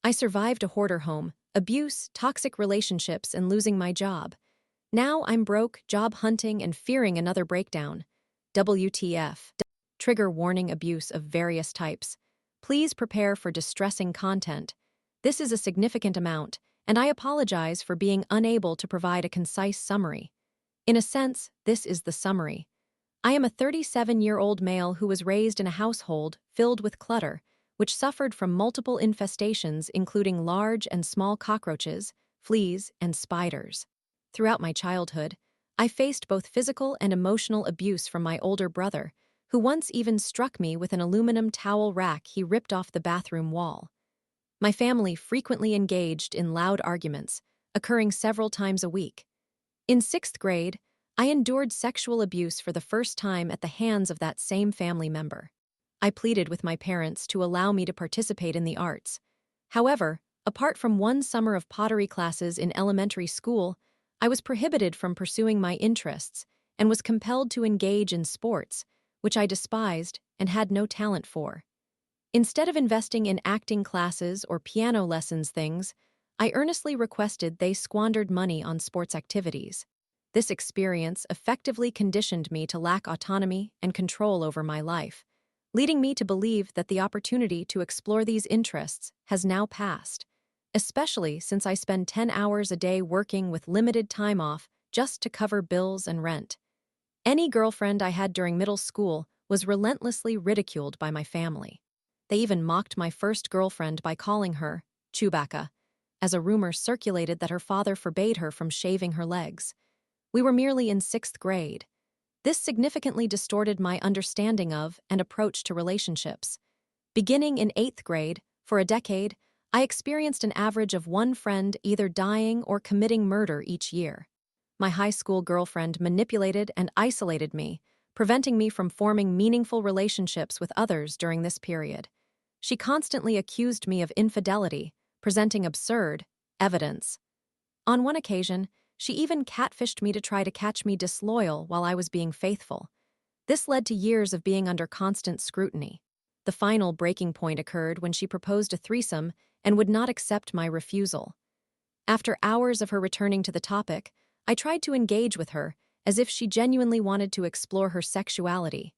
I survived a hoarder home, abuse, toxic relationships, and losing my job. Now I'm broke, job hunting, and fearing another breakdown. WTF. Trigger warning: abuse of various types. Please prepare for distressing content. This is a significant amount, and I apologize for being unable to provide a concise summary. In a sense, this is the summary. I am a 37-year-old male who was raised in a household filled with clutter, which suffered from multiple infestations including large and small cockroaches, fleas, and spiders. Throughout my childhood, I faced both physical and emotional abuse from my older brother, who once even struck me with an aluminum towel rack he ripped off the bathroom wall. My family frequently engaged in loud arguments, occurring several times a week. In 6th grade, I endured sexual abuse for the first time at the hands of that same family member. I pleaded with my parents to allow me to participate in the arts. However, apart from one summer of pottery classes in elementary school, I was prohibited from pursuing my interests and was compelled to engage in sports, which I despised and had no talent for. Instead of investing in acting classes or piano lessons things, I earnestly requested they squandered money on sports activities. This experience effectively conditioned me to lack autonomy and control over my life, leading me to believe that the opportunity to explore these interests has now passed, especially since I spend 10 hours a day working with limited time off just to cover bills and rent. Any girlfriend I had during middle school was relentlessly ridiculed by my family. They even mocked my first girlfriend by calling her Chewbacca, as a rumor circulated that her father forbade her from shaving her legs. We were merely in 6th grade. This significantly distorted my understanding of and approach to relationships. Beginning in 8th grade, for a decade, I experienced an average of one friend either dying or committing murder each year. My high school girlfriend manipulated and isolated me, preventing me from forming meaningful relationships with others during this period. She constantly accused me of infidelity, presenting absurd evidence. On one occasion, she even catfished me to try to catch me disloyal while I was being faithful. This led to years of being under constant scrutiny. The final breaking point occurred when she proposed a threesome and would not accept my refusal. After hours of her returning to the topic, I tried to engage with her as if she genuinely wanted to explore her sexuality.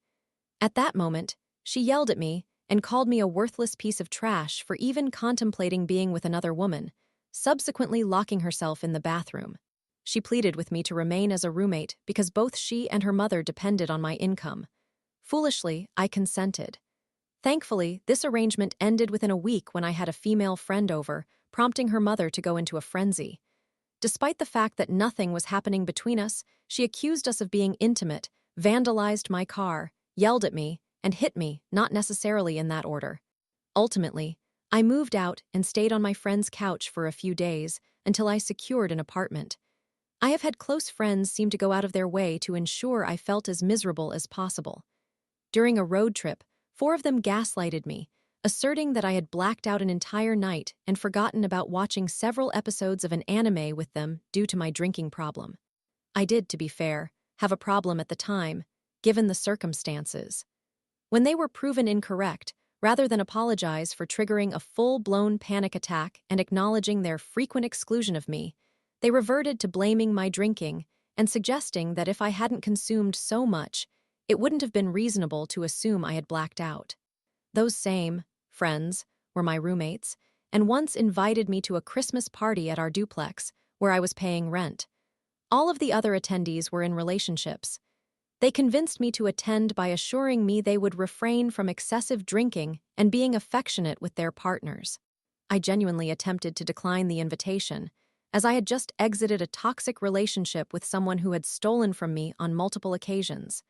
At that moment, she yelled at me and called me a worthless piece of trash for even contemplating being with another woman, subsequently locking herself in the bathroom. She pleaded with me to remain as a roommate because both she and her mother depended on my income. Foolishly, I consented. Thankfully, this arrangement ended within a week when I had a female friend over, prompting her mother to go into a frenzy. Despite the fact that nothing was happening between us, she accused us of being intimate, vandalized my car, yelled at me, and hit me, not necessarily in that order. Ultimately, I moved out and stayed on my friend's couch for a few days until I secured an apartment. I have had close friends seem to go out of their way to ensure I felt as miserable as possible. During a road trip, 4 of them gaslighted me, asserting that I had blacked out an entire night and forgotten about watching several episodes of an anime with them due to my drinking problem. I did, to be fair, have a problem at the time, given the circumstances. When they were proven incorrect, rather than apologize for triggering a full-blown panic attack and acknowledging their frequent exclusion of me, they reverted to blaming my drinking and suggesting that if I hadn't consumed so much, it wouldn't have been reasonable to assume I had blacked out. Those same friends were my roommates and once invited me to a Christmas party at our duplex where I was paying rent. All of the other attendees were in relationships. They convinced me to attend by assuring me they would refrain from excessive drinking and being affectionate with their partners. I genuinely attempted to decline the invitation, as I had just exited a toxic relationship with someone who had stolen from me on multiple occasions.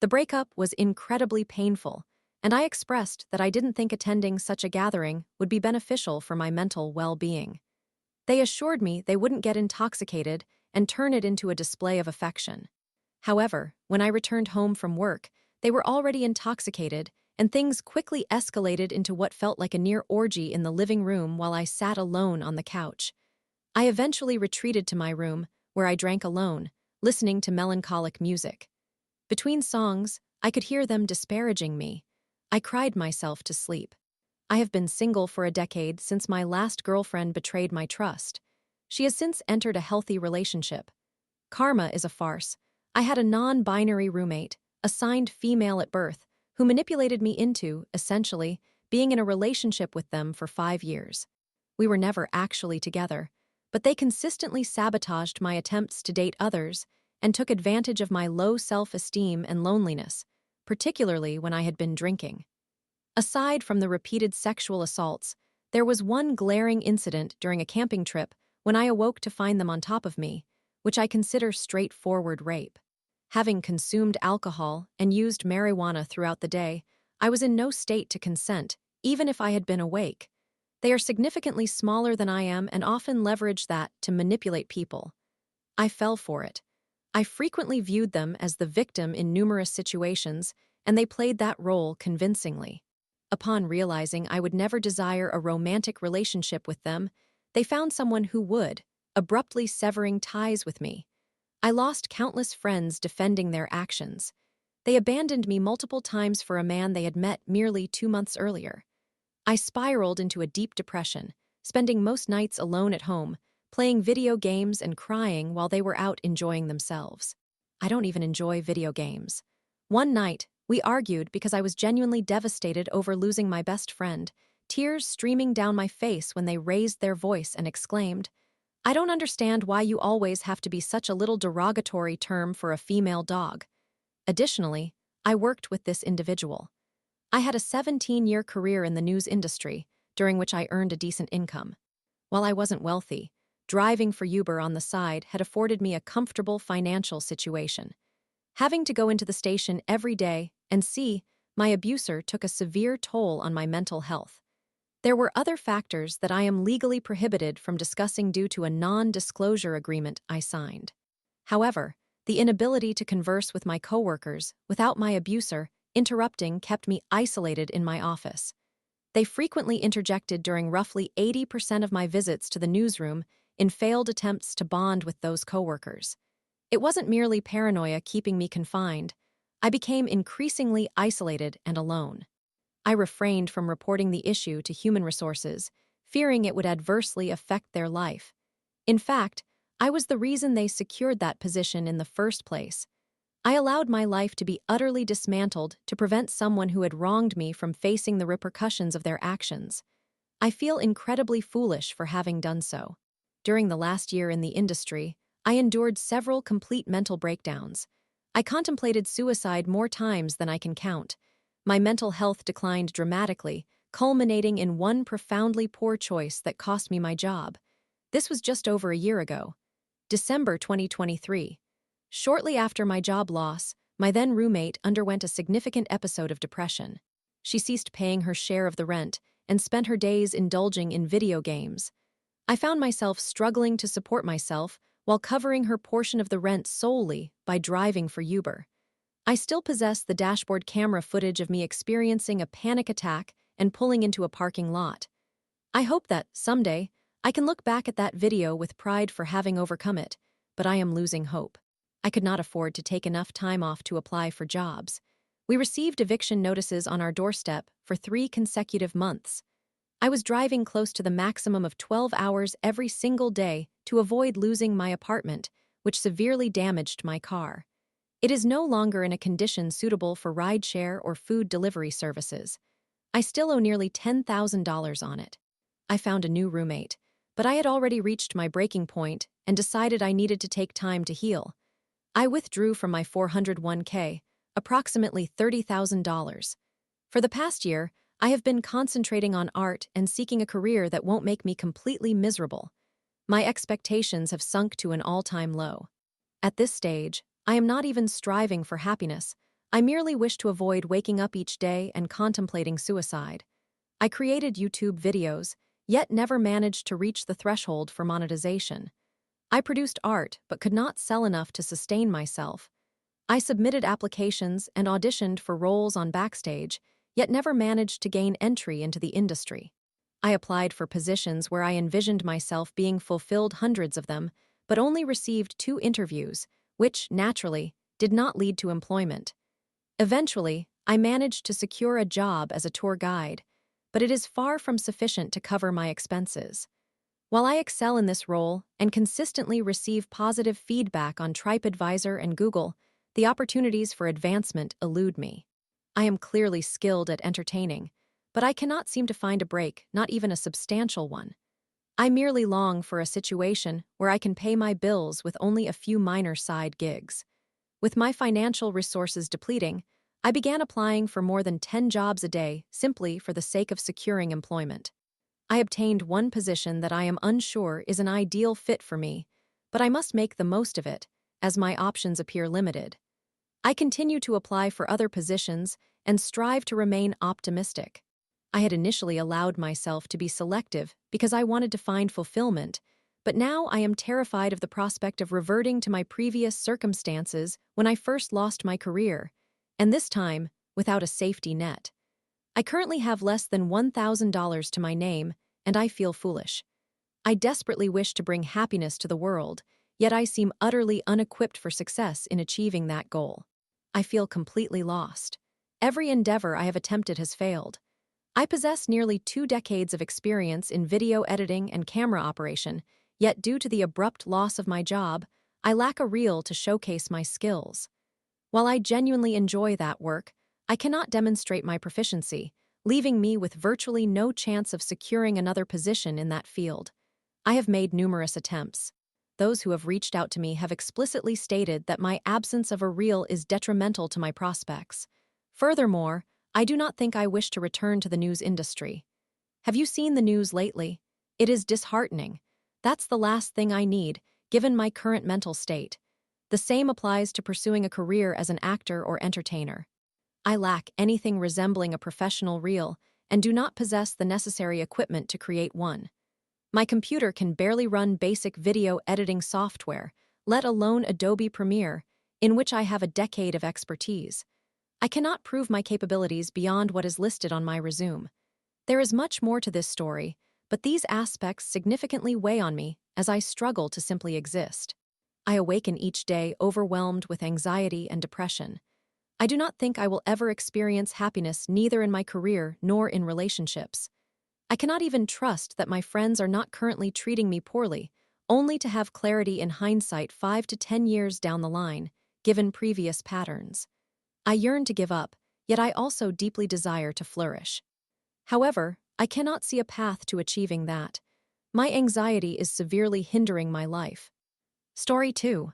The breakup was incredibly painful, and I expressed that I didn't think attending such a gathering would be beneficial for my mental well-being. They assured me they wouldn't get intoxicated and turn it into a display of affection. However, when I returned home from work, they were already intoxicated, and things quickly escalated into what felt like a near orgy in the living room while I sat alone on the couch. I eventually retreated to my room, where I drank alone, listening to melancholic music. Between songs, I could hear them disparaging me. I cried myself to sleep. I have been single for a decade since my last girlfriend betrayed my trust. She has since entered a healthy relationship. Karma is a farce. I had a non-binary roommate, assigned female at birth, who manipulated me into, essentially, being in a relationship with them for 5 years. We were never actually together, but they consistently sabotaged my attempts to date others and took advantage of my low self-esteem and loneliness, particularly when I had been drinking. Aside from the repeated sexual assaults, there was one glaring incident during a camping trip when I awoke to find them on top of me, which I consider straightforward rape. Having consumed alcohol and used marijuana throughout the day, I was in no state to consent, even if I had been awake. They are significantly smaller than I am and often leverage that to manipulate people. I fell for it. I frequently viewed them as the victim in numerous situations, and they played that role convincingly. Upon realizing I would never desire a romantic relationship with them, they found someone who would, abruptly severing ties with me. I lost countless friends defending their actions. They abandoned me multiple times for a man they had met merely 2 months earlier. I spiraled into a deep depression, spending most nights alone at home, playing video games and crying while they were out enjoying themselves. I don't even enjoy video games. One night, we argued because I was genuinely devastated over losing my best friend, tears streaming down my face when they raised their voice and exclaimed, "I don't understand why you always have to be such a little derogatory term for a female dog." Additionally, I worked with this individual. I had a 17-year career in the news industry, during which I earned a decent income. While I wasn't wealthy, driving for Uber on the side had afforded me a comfortable financial situation. Having to go into the station every day and see my abuser took a severe toll on my mental health. There were other factors that I am legally prohibited from discussing due to a non-disclosure agreement I signed. However, the inability to converse with my coworkers without my abuser interrupting kept me isolated in my office. They frequently interjected during roughly 80% of my visits to the newsroom in failed attempts to bond with those coworkers. It wasn't merely paranoia keeping me confined. I became increasingly isolated and alone. I refrained from reporting the issue to human resources, fearing it would adversely affect their life. In fact, I was the reason they secured that position in the first place. I allowed my life to be utterly dismantled to prevent someone who had wronged me from facing the repercussions of their actions. I feel incredibly foolish for having done so. During the last year in the industry, I endured several complete mental breakdowns. I contemplated suicide more times than I can count. My mental health declined dramatically, culminating in one profoundly poor choice that cost me my job. This was just over a year ago, December 2023. Shortly after my job loss, my then roommate underwent a significant episode of depression. She ceased paying her share of the rent and spent her days indulging in video games. I found myself struggling to support myself while covering her portion of the rent solely by driving for Uber. I still possess the dashboard camera footage of me experiencing a panic attack and pulling into a parking lot. I hope that, someday, I can look back at that video with pride for having overcome it, but I am losing hope. I could not afford to take enough time off to apply for jobs. We received eviction notices on our doorstep for 3 consecutive months. I was driving close to the maximum of 12 hours every single day to avoid losing my apartment, which severely damaged my car. It is no longer in a condition suitable for rideshare or food delivery services. I still owe nearly $10,000 on it. I found a new roommate, but I had already reached my breaking point and decided I needed to take time to heal. I withdrew from my 401k, approximately $30,000. For the past year, I have been concentrating on art and seeking a career that won't make me completely miserable. My expectations have sunk to an all-time low. At this stage, I am not even striving for happiness. I merely wish to avoid waking up each day and contemplating suicide. I created YouTube videos, yet never managed to reach the threshold for monetization. I produced art but could not sell enough to sustain myself. I submitted applications and auditioned for roles on Backstage, yet never managed to gain entry into the industry. I applied for positions where I envisioned myself being fulfilled hundreds of them, but only received 2 interviews, which, naturally, did not lead to employment. Eventually, I managed to secure a job as a tour guide. but it is far from sufficient to cover my expenses. While I excel in this role and consistently receive positive feedback on TripAdvisor and Google, the opportunities for advancement elude me. I am clearly skilled at entertaining, but I cannot seem to find a break, not even a substantial one. I merely long for a situation where I can pay my bills with only a few minor side gigs. With my financial resources depleting, I began applying for more than 10 jobs a day simply for the sake of securing employment. I obtained one position that I am unsure is an ideal fit for me, but I must make the most of it, as my options appear limited. I continue to apply for other positions and strive to remain optimistic. I had initially allowed myself to be selective because I wanted to find fulfillment, but now I am terrified of the prospect of reverting to my previous circumstances when I first lost my career, and this time without a safety net. I currently have less than $1,000 to my name, and I feel foolish. I desperately wish to bring happiness to the world, yet I seem utterly unequipped for success in achieving that goal. I feel completely lost. Every endeavor I have attempted has failed. I possess nearly 2 decades of experience in video editing and camera operation, yet due to the abrupt loss of my job, I lack a reel to showcase my skills. While I genuinely enjoy that work, I cannot demonstrate my proficiency, leaving me with virtually no chance of securing another position in that field. I have made numerous attempts. Those who have reached out to me have explicitly stated that my absence of a reel is detrimental to my prospects. Furthermore, I do not think I wish to return to the news industry. Have you seen the news lately? It is disheartening. That's the last thing I need, given my current mental state. The same applies to pursuing a career as an actor or entertainer. I lack anything resembling a professional reel and do not possess the necessary equipment to create one. My computer can barely run basic video editing software, let alone Adobe Premiere, in which I have a decade of expertise. I cannot prove my capabilities beyond what is listed on my resume. There is much more to this story, but these aspects significantly weigh on me as I struggle to simply exist. I awaken each day overwhelmed with anxiety and depression. I do not think I will ever experience happiness neither in my career nor in relationships. I cannot even trust that my friends are not currently treating me poorly, only to have clarity in hindsight 5 to 10 years down the line, given previous patterns. I yearn to give up, yet I also deeply desire to flourish. However, I cannot see a path to achieving that. My anxiety is severely hindering my life. Story 2.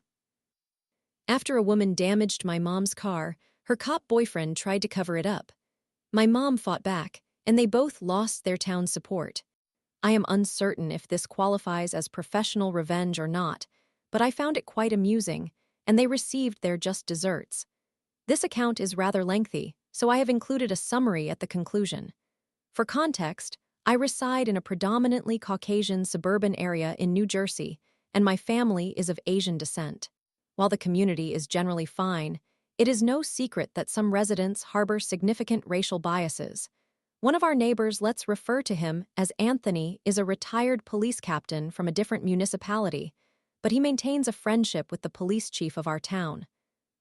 After a woman damaged my mom's car, her cop boyfriend tried to cover it up. My mom fought back, and they both lost their town's support. I am uncertain if this qualifies as professional revenge or not, but I found it quite amusing, and they received their just desserts. This account is rather lengthy, so I have included a summary at the conclusion. For context, I reside in a predominantly Caucasian suburban area in New Jersey, and my family is of Asian descent. While the community is generally fine, it is no secret that some residents harbor significant racial biases. One of our neighbors, let's refer to him as Anthony, is a retired police captain from a different municipality, but he maintains a friendship with the police chief of our town.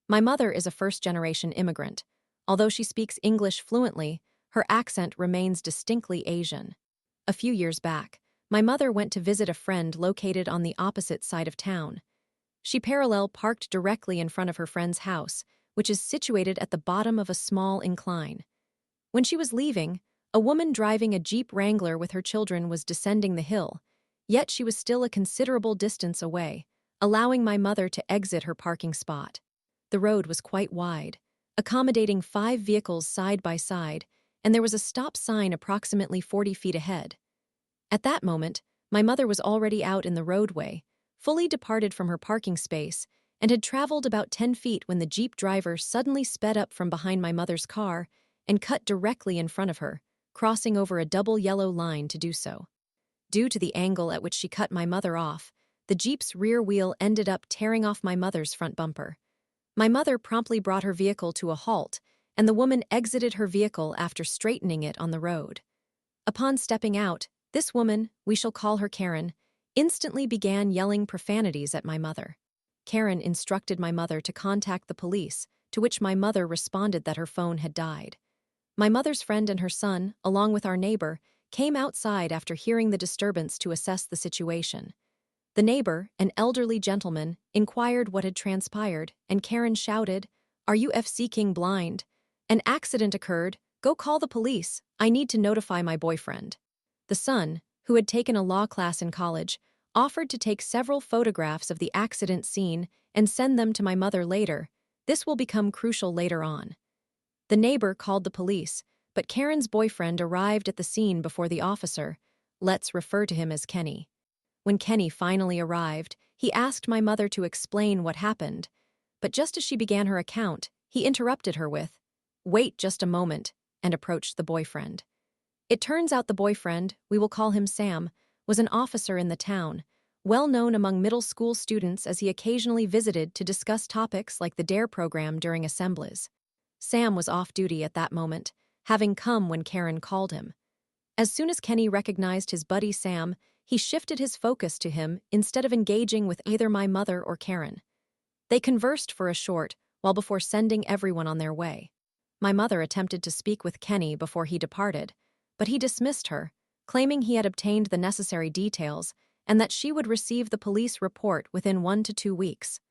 My mother is a first-generation immigrant. Although she speaks English fluently, her accent remains distinctly Asian. A few years back, my mother went to visit a friend located on the opposite side of town. She parallel parked directly in front of her friend's house, which is situated at the bottom of a small incline. When she was leaving, a woman driving a Jeep Wrangler with her children was descending the hill, yet she was still a considerable distance away, allowing my mother to exit her parking spot. The road was quite wide, accommodating 5 vehicles side by side, and there was a stop sign approximately 40 feet ahead. At that moment, my mother was already out in the roadway, fully departed from her parking space, and had traveled about 10 feet when the Jeep driver suddenly sped up from behind my mother's car and cut directly in front of her, crossing over a double yellow line to do so. Due to the angle at which she cut my mother off, the Jeep's rear wheel ended up tearing off my mother's front bumper. My mother promptly brought her vehicle to a halt, and the woman exited her vehicle after straightening it on the road. Upon stepping out, this woman, we shall call her Karen, instantly began yelling profanities at my mother. Karen instructed my mother to contact the police, to which my mother responded that her phone had died. My mother's friend and her son, along with our neighbor, came outside after hearing the disturbance to assess the situation. The neighbor, an elderly gentleman, inquired what had transpired, and Karen shouted, "Are you f***ing blind? An accident occurred. Go call the police. I need to notify my boyfriend." The son, who had taken a law class in college, offered to take several photographs of the accident scene and send them to my mother later. This will become crucial later on. The neighbor called the police, but Karen's boyfriend arrived at the scene before the officer. Let's refer to him as Kenny. When Kenny finally arrived, he asked my mother to explain what happened. But just as she began her account, he interrupted her with, "Wait just a moment," and approached the boyfriend. It turns out the boyfriend, we will call him Sam, was an officer in the town, well known among middle school students as he occasionally visited to discuss topics like the DARE program during assemblies. Sam was off duty at that moment, having come when Karen called him. As soon as Kenny recognized his buddy Sam, he shifted his focus to him instead of engaging with either my mother or Karen. They conversed for a short while before sending everyone on their way. My mother attempted to speak with Kenny before he departed, but he dismissed her, claiming he had obtained the necessary details and that she would receive the police report within 1 to 2 weeks.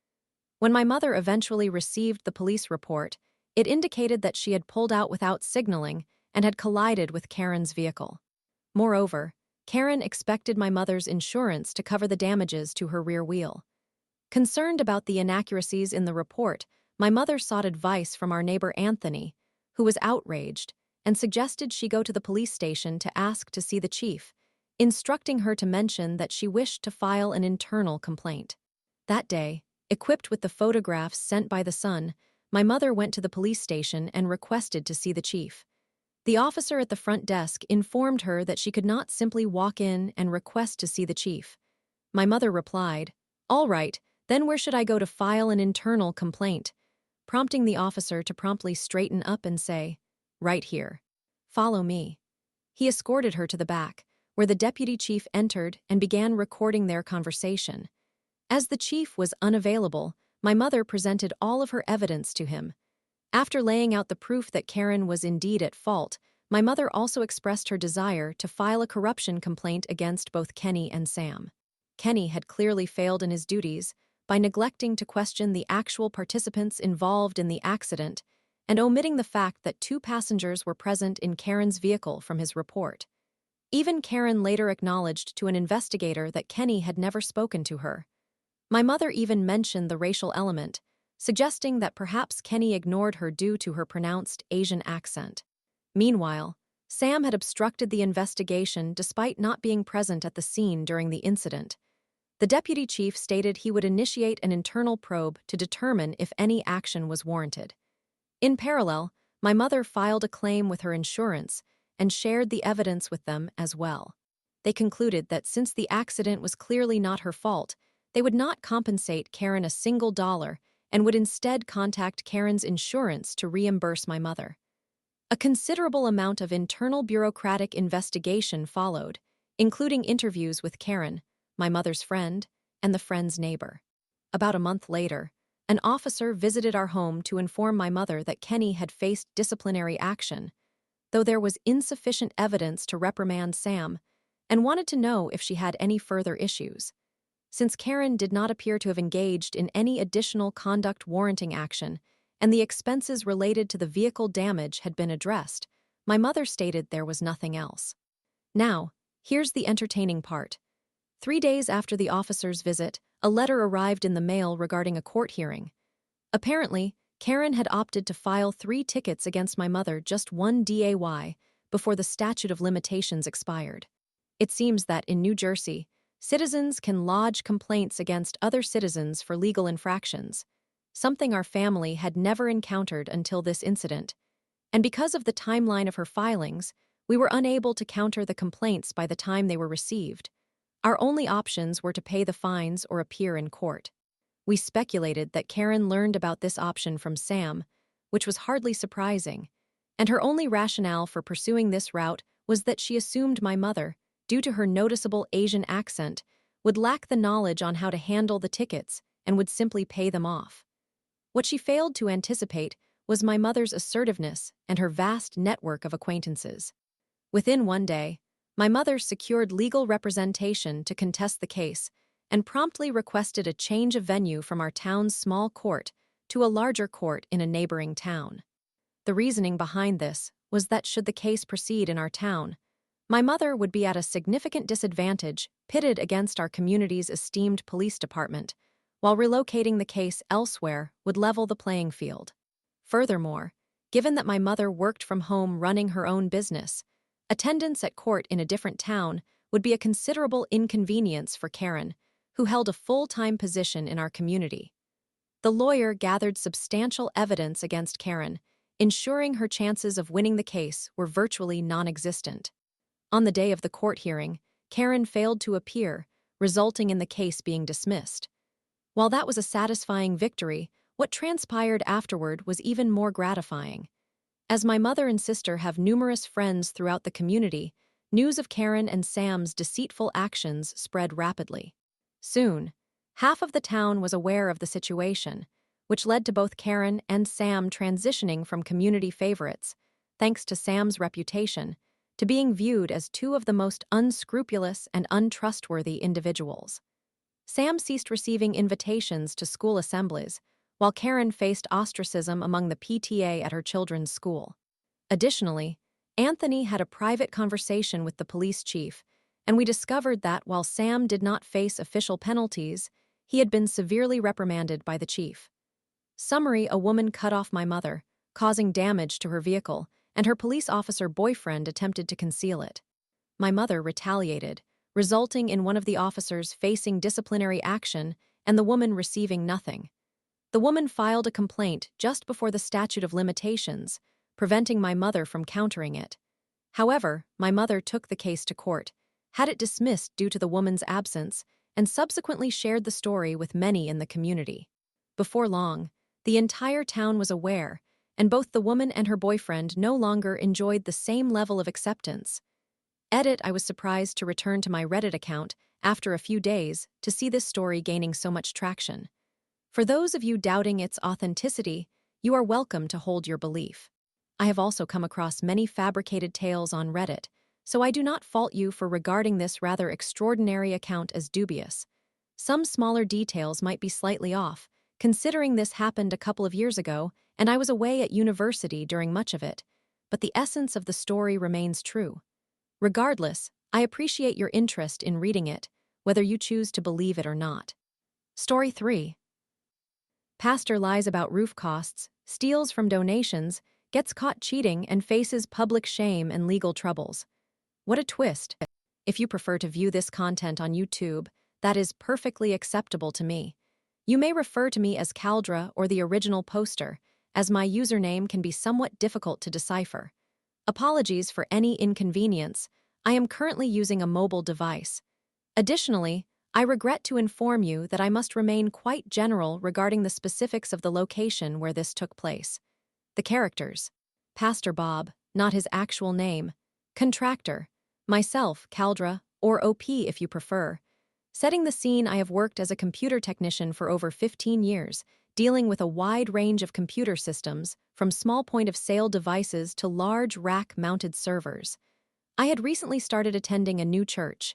When my mother eventually received the police report, it indicated that she had pulled out without signaling and had collided with Karen's vehicle. Moreover, Karen expected my mother's insurance to cover the damages to her rear wheel. Concerned about the inaccuracies in the report, my mother sought advice from our neighbor Anthony, who was outraged, and suggested she go to the police station to ask to see the chief, instructing her to mention that she wished to file an internal complaint. That day, equipped with the photographs sent by the son, my mother went to the police station and requested to see the chief. The officer at the front desk informed her that she could not simply walk in and request to see the chief. My mother replied, "All right, then where should I go to file an internal complaint?" prompting the officer to promptly straighten up and say, "Right here. Follow me." He escorted her to the back, where the deputy chief entered and began recording their conversation. As the chief was unavailable, my mother presented all of her evidence to him. After laying out the proof that Karen was indeed at fault, my mother also expressed her desire to file a corruption complaint against both Kenny and Sam. Kenny had clearly failed in his duties by neglecting to question the actual participants involved in the accident and omitting the fact that 2 passengers were present in Karen's vehicle from his report. Even Karen later acknowledged to an investigator that Kenny had never spoken to her. My mother even mentioned the racial element, suggesting that perhaps Kenny ignored her due to her pronounced Asian accent. Meanwhile, Sam had obstructed the investigation despite not being present at the scene during the incident. The deputy chief stated he would initiate an internal probe to determine if any action was warranted. In parallel, my mother filed a claim with her insurance and shared the evidence with them as well. They concluded that since the accident was clearly not her fault, they would not compensate Karen a single dollar and would instead contact Karen's insurance to reimburse my mother. A considerable amount of internal bureaucratic investigation followed, including interviews with Karen, my mother's friend, and the friend's neighbor. About a month later, an officer visited our home to inform my mother that Kenny had faced disciplinary action, though there was insufficient evidence to reprimand Sam, and wanted to know if she had any further issues. Since Karen did not appear to have engaged in any additional conduct warranting action, and the expenses related to the vehicle damage had been addressed, my mother stated there was nothing else. Now, here's the entertaining part. 3 days after the officer's visit, a letter arrived in the mail regarding a court hearing. Apparently, Karen had opted to file 3 tickets against my mother just 1 day before the statute of limitations expired. It seems that in New Jersey, citizens can lodge complaints against other citizens for legal infractions, something our family had never encountered until this incident. And because of the timeline of her filings, we were unable to counter the complaints by the time they were received. Our only options were to pay the fines or appear in court. We speculated that Karen learned about this option from Sam, which was hardly surprising, and her only rationale for pursuing this route was that she assumed my mother, due to her noticeable Asian accent, would lack the knowledge on how to handle the tickets and would simply pay them off. What she failed to anticipate was my mother's assertiveness and her vast network of acquaintances. Within one day, my mother secured legal representation to contest the case and promptly requested a change of venue from our town's small court to a larger court in a neighboring town. The reasoning behind this was that should the case proceed in our town, my mother would be at a significant disadvantage pitted against our community's esteemed police department, while relocating the case elsewhere would level the playing field. Furthermore, given that my mother worked from home running her own business, attendance at court in a different town would be a considerable inconvenience for Karen, who held a full-time position in our community. The lawyer gathered substantial evidence against Karen, ensuring her chances of winning the case were virtually non-existent. On the day of the court hearing, Karen failed to appear, resulting in the case being dismissed. While that was a satisfying victory, what transpired afterward was even more gratifying. As my mother and sister have numerous friends throughout the community, news of Karen and Sam's deceitful actions spread rapidly. Soon, half of the town was aware of the situation, which led to both Karen and Sam transitioning from community favorites, thanks to Sam's reputation, to being viewed as two of the most unscrupulous and untrustworthy individuals. Sam ceased receiving invitations to school assemblies, while Karen faced ostracism among the PTA at her children's school. Additionally, Anthony had a private conversation with the police chief, and we discovered that while Sam did not face official penalties, he had been severely reprimanded by the chief. Summary: a woman cut off my mother, causing damage to her vehicle, and her police officer boyfriend attempted to conceal it. My mother retaliated, resulting in one of the officers facing disciplinary action and the woman receiving nothing. The woman filed a complaint just before the statute of limitations, preventing my mother from countering it. However, my mother took the case to court, had it dismissed due to the woman's absence, and subsequently shared the story with many in the community. Before long, the entire town was aware, and both the woman and her boyfriend no longer enjoyed the same level of acceptance. I was surprised to return to my Reddit account after a few days to see this story gaining so much traction. For those of you doubting its authenticity, you are welcome to hold your belief. I have also come across many fabricated tales on Reddit, so I do not fault you for regarding this rather extraordinary account as dubious. Some smaller details might be slightly off, considering this happened a couple of years ago and I was away at university during much of it, but the essence of the story remains true. Regardless, I appreciate your interest in reading it, whether you choose to believe it or not. Story 3. Pastor lies about roof costs, steals from donations, gets caught cheating, and faces public shame and legal troubles. What a twist. If you prefer to view this content on YouTube, that is perfectly acceptable to me. You may refer to me as Caldra or the original poster, as my username can be somewhat difficult to decipher. Apologies for any inconvenience. I am currently using a mobile device. Additionally, I regret to inform you that I must remain quite general regarding the specifics of the location where this took place. The characters: Pastor Bob, not his actual name; contractor, myself, Caldra, or OP if you prefer. Setting the scene: I have worked as a computer technician for over 15 years, dealing with a wide range of computer systems, from small point-of-sale devices to large rack-mounted servers. I had recently started attending a new church.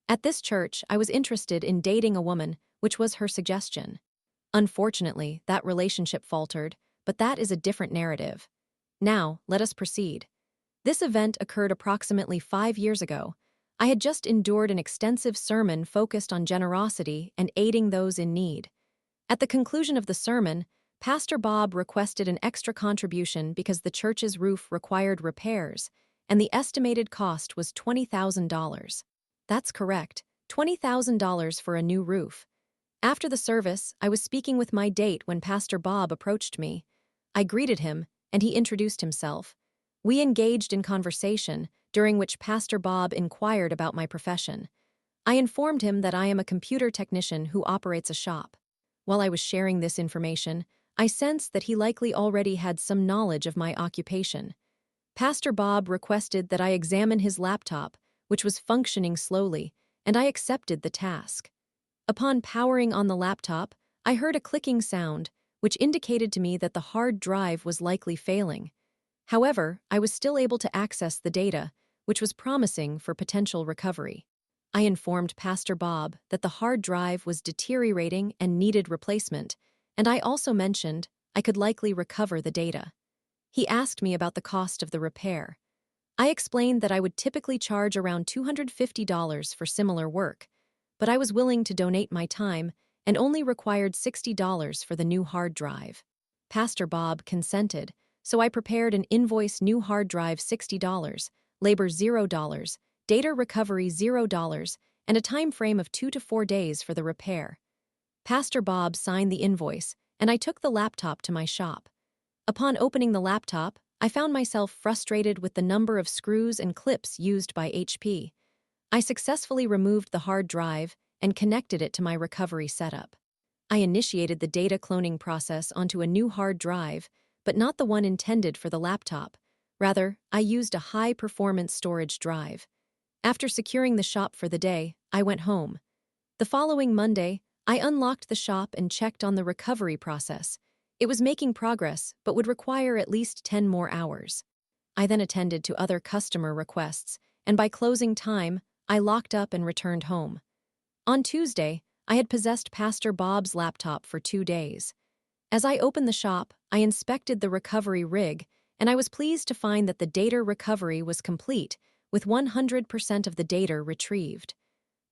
At this church, I was interested in dating a woman, which was her suggestion. Unfortunately, that relationship faltered, but that is a different narrative. Now, let us proceed. This event occurred approximately 5 years ago. I had just endured an extensive sermon focused on generosity and aiding those in need. At the conclusion of the sermon, Pastor Bob requested an extra contribution because the church's roof required repairs, and the estimated cost was $20,000. That's correct, $20,000 for a new roof. After the service, I was speaking with my date when Pastor Bob approached me. I greeted him, and he introduced himself. We engaged in conversation, during which Pastor Bob inquired about my profession. I informed him that I am a computer technician who operates a shop. While I was sharing this information, I sensed that he likely already had some knowledge of my occupation. Pastor Bob requested that I examine his laptop, which was functioning slowly, and I accepted the task. Upon powering on the laptop, I heard a clicking sound, which indicated to me that the hard drive was likely failing. However, I was still able to access the data, which was promising for potential recovery. I informed Pastor Bob that the hard drive was deteriorating and needed replacement, and I also mentioned I could likely recover the data. He asked me about the cost of the repair. I explained that I would typically charge around $250 for similar work, but I was willing to donate my time and only required $60 for the new hard drive. Pastor Bob consented, so I prepared an invoice: new hard drive $60, labor $0, data recovery $0, and a time frame of 2 to 4 days for the repair. Pastor Bob signed the invoice, and I took the laptop to my shop. Upon opening the laptop, I found myself frustrated with the number of screws and clips used by HP. I successfully removed the hard drive and connected it to my recovery setup. I initiated the data cloning process onto a new hard drive, but not the one intended for the laptop. Rather, I used a high-performance storage drive. After securing the shop for the day, I went home. The following Monday, I unlocked the shop and checked on the recovery process. It was making progress, but would require at least 10 more hours. I then attended to other customer requests, and by closing time, I locked up and returned home. On Tuesday, I had possessed Pastor Bob's laptop for 2 days. As I opened the shop, I inspected the recovery rig, and I was pleased to find that the data recovery was complete, with 100% of the data retrieved.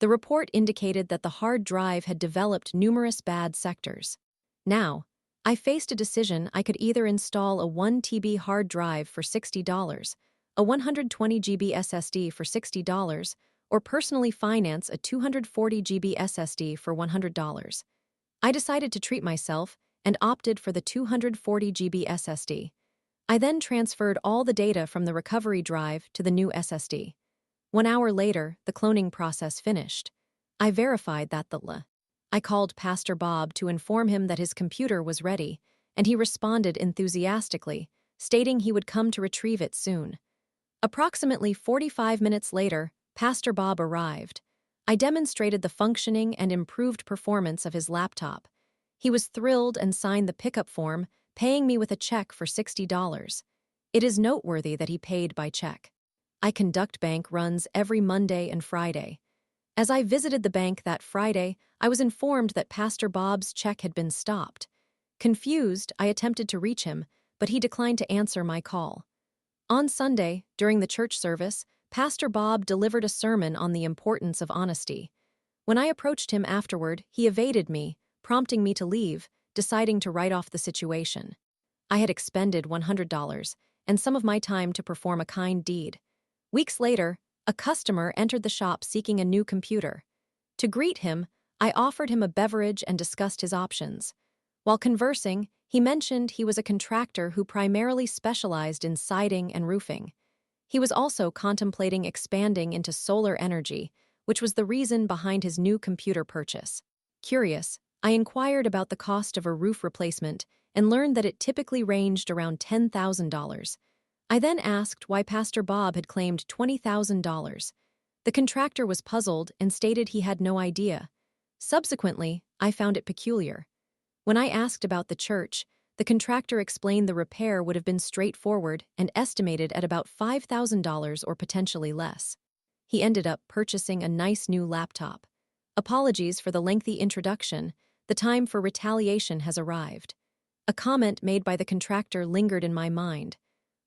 The report indicated that the hard drive had developed numerous bad sectors. Now, I faced a decision. I could either install a 1 TB hard drive for $60, a 120 GB SSD for $60, or personally finance a 240 GB SSD for $100. I decided to treat myself and opted for the 240 GB SSD. I then transferred all the data from the recovery drive to the new SSD. 1 hour later, the cloning process finished. I verified that I called Pastor Bob to inform him that his computer was ready, and he responded enthusiastically, stating he would come to retrieve it soon. Approximately 45 minutes later, Pastor Bob arrived. I demonstrated the functioning and improved performance of his laptop. He was thrilled and signed the pickup form, paying me with a check for $60. It is noteworthy that he paid by check. I conduct bank runs every Monday and Friday. As I visited the bank that Friday, I was informed that Pastor Bob's check had been stopped. Confused, I attempted to reach him, but he declined to answer my call. On Sunday, during the church service, Pastor Bob delivered a sermon on the importance of honesty. When I approached him afterward, he evaded me, prompting me to leave, deciding to write off the situation. I had expended $100 and some of my time to perform a kind deed. Weeks later, a customer entered the shop seeking a new computer. To greet him, I offered him a beverage and discussed his options. While conversing, he mentioned he was a contractor who primarily specialized in siding and roofing. He was also contemplating expanding into solar energy, which was the reason behind his new computer purchase. Curious, I inquired about the cost of a roof replacement and learned that it typically ranged around $10,000. I then asked why Pastor Bob had claimed $20,000. The contractor was puzzled and stated he had no idea. Subsequently, I found it peculiar. When I asked about the church, the contractor explained the repair would have been straightforward and estimated at about $5,000 or potentially less. He ended up purchasing a nice new laptop. Apologies for the lengthy introduction. The time for retaliation has arrived. A comment made by the contractor lingered in my mind.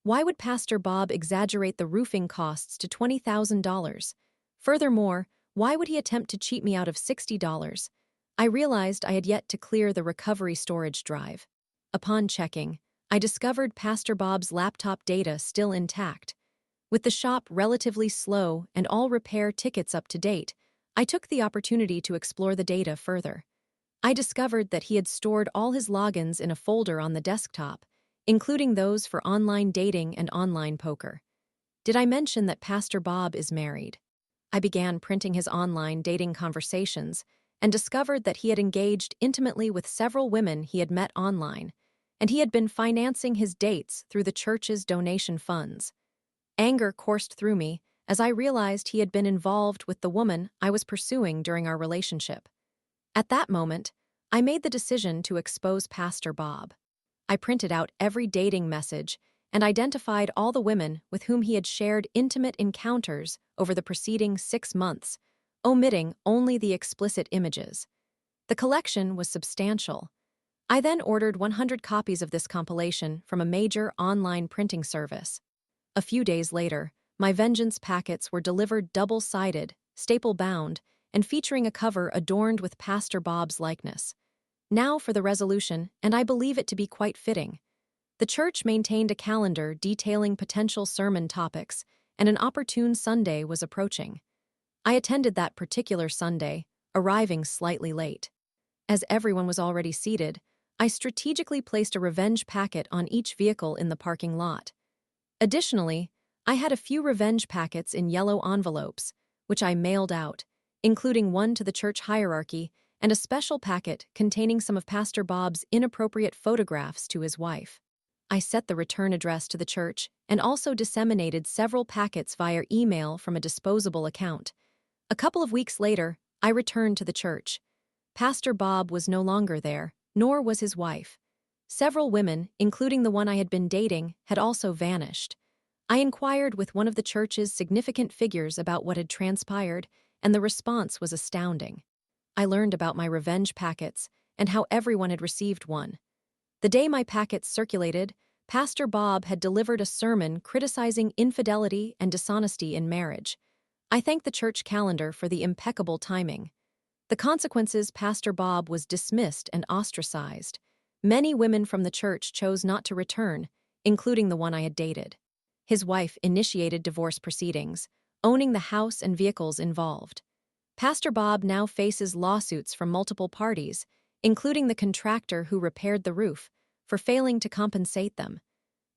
Why would Pastor Bob exaggerate the roofing costs to $20,000? Furthermore, why would he attempt to cheat me out of $60? I realized I had yet to clear the recovery storage drive. Upon checking, I discovered Pastor Bob's laptop data still intact. With the shop relatively slow and all repair tickets up to date, I took the opportunity to explore the data further. I discovered that he had stored all his logins in a folder on the desktop, including those for online dating and online poker. Did I mention that Pastor Bob is married? I began printing his online dating conversations and discovered that he had engaged intimately with several women he had met online, and he had been financing his dates through the church's donation funds. Anger coursed through me as I realized he had been involved with the woman I was pursuing during our relationship. At that moment, I made the decision to expose Pastor Bob. I printed out every dating message and identified all the women with whom he had shared intimate encounters over the preceding 6 months, omitting only the explicit images. The collection was substantial. I then ordered 100 copies of this compilation from a major online printing service. A few days later, my vengeance packets were delivered double-sided, staple-bound, and featuring a cover adorned with Pastor Bob's likeness. Now for the resolution, and I believe it to be quite fitting. The church maintained a calendar detailing potential sermon topics, and an opportune Sunday was approaching. I attended that particular Sunday, arriving slightly late. As everyone was already seated, I strategically placed a revenge packet on each vehicle in the parking lot. Additionally, I had a few revenge packets in yellow envelopes, which I mailed out, including one to the church hierarchy and a special packet containing some of Pastor Bob's inappropriate photographs to his wife. I set the return address to the church and also disseminated several packets via email from a disposable account. A couple of weeks later, I returned to the church. Pastor Bob was no longer there, nor was his wife. Several women, including the one I had been dating, had also vanished. I inquired with one of the church's significant figures about what had transpired, and the response was astounding. I learned about my revenge packets and how everyone had received one. The day my packets circulated, Pastor Bob had delivered a sermon criticizing infidelity and dishonesty in marriage. I thanked the church calendar for the impeccable timing. The consequences, Pastor Bob was dismissed and ostracized. Many women from the church chose not to return, including the one I had dated. His wife initiated divorce proceedings, owning the house and vehicles involved. Pastor Bob now faces lawsuits from multiple parties, including the contractor who repaired the roof, for failing to compensate them.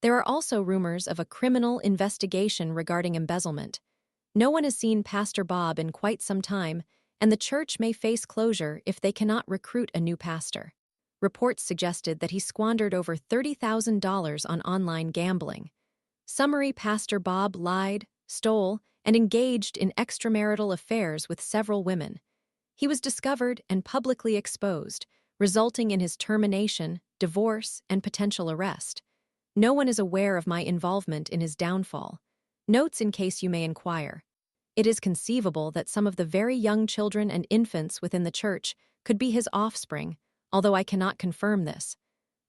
There are also rumors of a criminal investigation regarding embezzlement. No one has seen Pastor Bob in quite some time, and the church may face closure if they cannot recruit a new pastor. Reports suggested that he squandered over $30,000 on online gambling. Summary: Pastor Bob lied, stole, and engaged in extramarital affairs with several women. He was discovered and publicly exposed, resulting in his termination, divorce, and potential arrest. No one is aware of my involvement in his downfall. Notes in case you may inquire. It is conceivable that some of the very young children and infants within the church could be his offspring, although I cannot confirm this.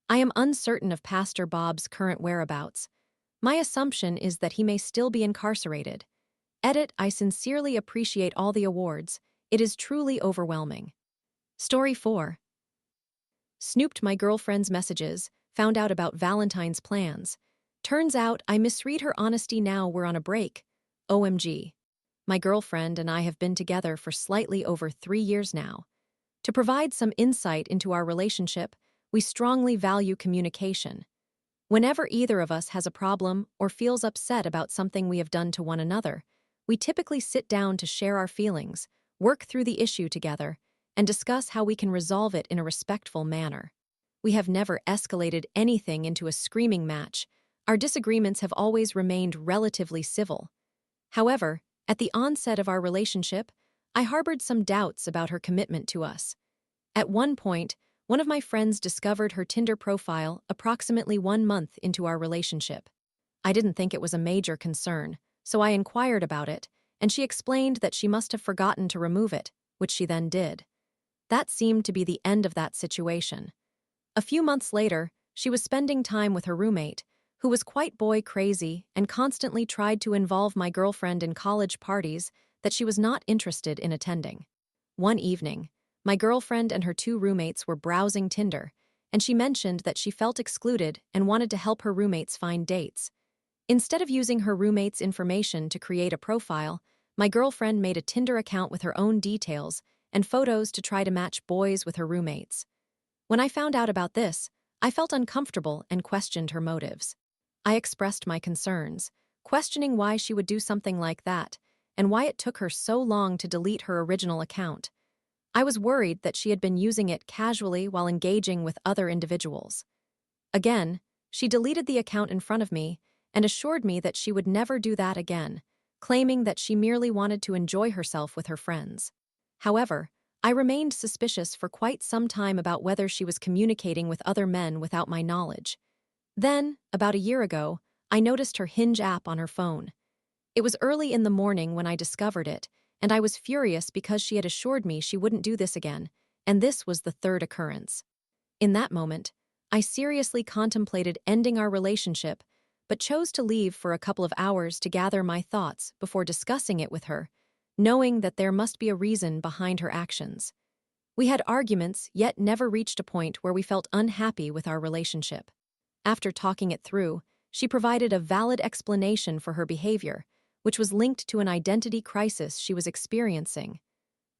I am uncertain of Pastor Bob's current whereabouts. My assumption is that he may still be incarcerated. Edit: I sincerely appreciate all the awards. It is truly overwhelming. Story 4. Snooped my girlfriend's messages, found out about Valentine's plans. Turns out I misread her honesty now we're on a break. OMG. My girlfriend and I have been together for slightly over 3 years now. To provide some insight into our relationship, we strongly value communication. Whenever either of us has a problem or feels upset about something we have done to one another, we typically sit down to share our feelings, work through the issue together, and discuss how we can resolve it in a respectful manner. We have never escalated anything into a screaming match. Our disagreements have always remained relatively civil. However, at the onset of our relationship, I harbored some doubts about her commitment to us. At one point, one of my friends discovered her Tinder profile approximately 1 month into our relationship. I didn't think it was a major concern, so I inquired about it, and she explained that she must have forgotten to remove it, which she then did. That seemed to be the end of that situation. A few months later, she was spending time with her roommate, who was quite boy crazy and constantly tried to involve my girlfriend in college parties that she was not interested in attending. One evening, my girlfriend and her 2 roommates were browsing Tinder, and she mentioned that she felt excluded and wanted to help her roommates find dates. Instead of using her roommate's information to create a profile, my girlfriend made a Tinder account with her own details and photos to try to match boys with her roommates. When I found out about this, I felt uncomfortable and questioned her motives. I expressed my concerns, questioning why she would do something like that, and why it took her so long to delete her original account. I was worried that she had been using it casually while engaging with other individuals. Again, she deleted the account in front of me and assured me that she would never do that again, claiming that she merely wanted to enjoy herself with her friends. However, I remained suspicious for quite some time about whether she was communicating with other men without my knowledge. Then, about a year ago, I noticed her Hinge app on her phone. It was early in the morning when I discovered it, and I was furious because she had assured me she wouldn't do this again, and this was the third occurrence. In that moment, I seriously contemplated ending our relationship, but chose to leave for a couple of hours to gather my thoughts before discussing it with her, knowing that there must be a reason behind her actions. We had arguments, yet never reached a point where we felt unhappy with our relationship. After talking it through, she provided a valid explanation for her behavior, which was linked to an identity crisis she was experiencing.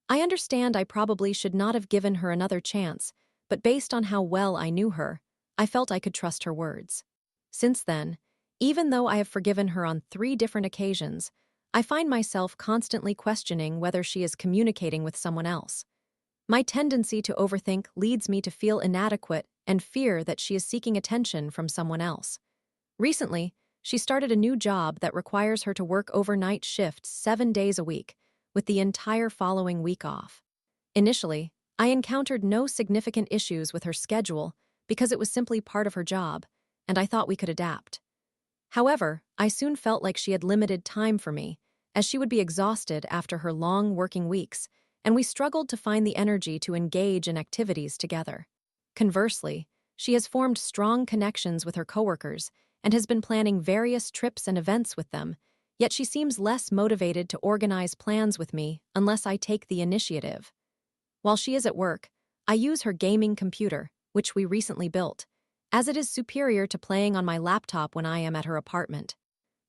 I understand I probably should not have given her another chance, but based on how well I knew her, I felt I could trust her words. Since then, even though I have forgiven her on 3 different occasions, I find myself constantly questioning whether she is communicating with someone else. My tendency to overthink leads me to feel inadequate and fear that she is seeking attention from someone else. Recently, she started a new job that requires her to work overnight shifts 7 days a week, with the entire following week off. Initially, I encountered no significant issues with her schedule because it was simply part of her job, and I thought we could adapt. However, I soon felt like she had limited time for me, as she would be exhausted after her long working weeks, and we struggled to find the energy to engage in activities together. Conversely, she has formed strong connections with her coworkers and has been planning various trips and events with them, yet she seems less motivated to organize plans with me unless I take the initiative. While she is at work, I use her gaming computer, which we recently built, as it is superior to playing on my laptop when I am at her apartment.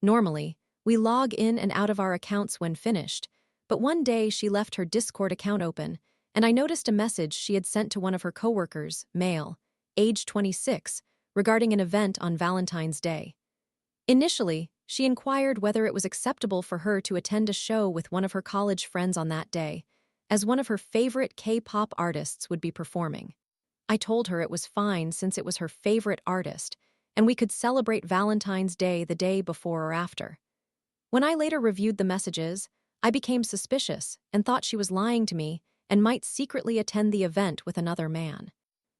Normally, we log in and out of our accounts when finished, but one day she left her Discord account open, and I noticed a message she had sent to one of her coworkers, male, age 26, regarding an event on Valentine's Day. Initially, she inquired whether it was acceptable for her to attend a show with one of her college friends on that day, as one of her favorite K-pop artists would be performing. I told her it was fine since it was her favorite artist, and we could celebrate Valentine's Day the day before or after. When I later reviewed the messages, I became suspicious and thought she was lying to me and might secretly attend the event with another man.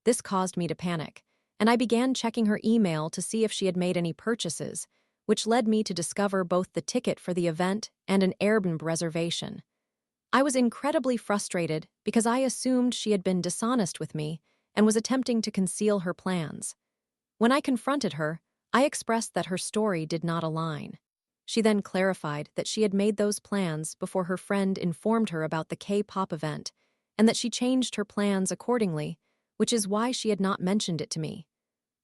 This caused me to panic, and I began checking her email to see if she had made any purchases, which led me to discover both the ticket for the event and an Airbnb reservation. I was incredibly frustrated because I assumed she had been dishonest with me and was attempting to conceal her plans. When I confronted her, I expressed that her story did not align. She then clarified that she had made those plans before her friend informed her about the K-pop event, and that she changed her plans accordingly, which is why she had not mentioned it to me.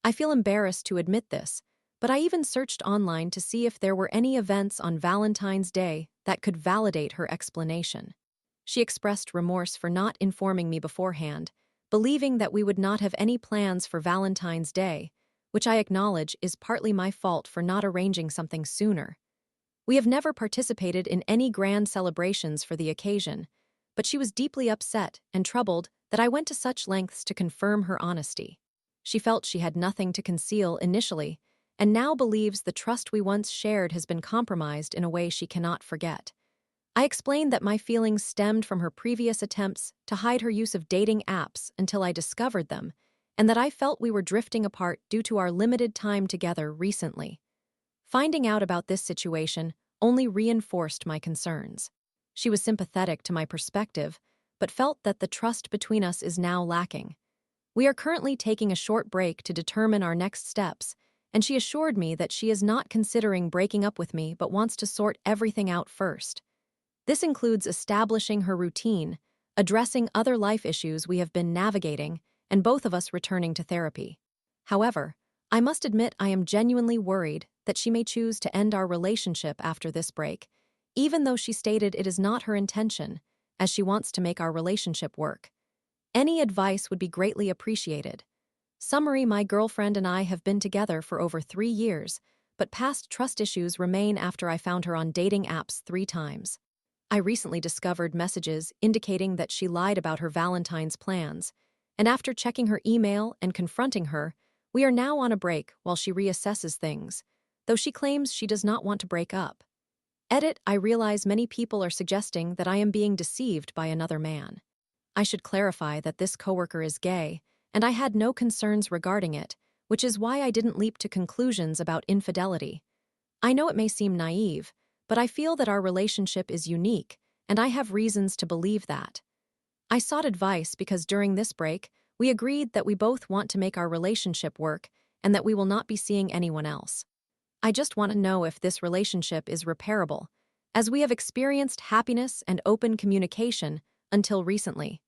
I feel embarrassed to admit this, but I even searched online to see if there were any events on Valentine's Day that could validate her explanation. She expressed remorse for not informing me beforehand, believing that we would not have any plans for Valentine's Day, which I acknowledge is partly my fault for not arranging something sooner. We have never participated in any grand celebrations for the occasion, but she was deeply upset and troubled that I went to such lengths to confirm her honesty. She felt she had nothing to conceal initially, and now believes the trust we once shared has been compromised in a way she cannot forget. I explained that my feelings stemmed from her previous attempts to hide her use of dating apps until I discovered them, and that I felt we were drifting apart due to our limited time together recently. Finding out about this situation only reinforced my concerns. She was sympathetic to my perspective, but felt that the trust between us is now lacking. We are currently taking a short break to determine our next steps, and she assured me that she is not considering breaking up with me but wants to sort everything out first. This includes establishing her routine, addressing other life issues we have been navigating, and both of us returning to therapy. However, I must admit I am genuinely worried that she may choose to end our relationship after this break, even though she stated it is not her intention, as she wants to make our relationship work. Any advice would be greatly appreciated. Summary: my girlfriend and I have been together for over 3 years, but past trust issues remain after I found her on dating apps 3 times. I recently discovered messages indicating that she lied about her Valentine's plans, and after checking her email and confronting her, we are now on a break while she reassesses things, though she claims she does not want to break up. Edit: I realize many people are suggesting that I am being deceived by another man. I should clarify that this coworker is gay, and I had no concerns regarding it, which is why I didn't leap to conclusions about infidelity. I know it may seem naive, but I feel that our relationship is unique, and I have reasons to believe that. I sought advice because during this break, we agreed that we both want to make our relationship work and that we will not be seeing anyone else. I just want to know if this relationship is repairable, as we have experienced happiness and open communication until recently.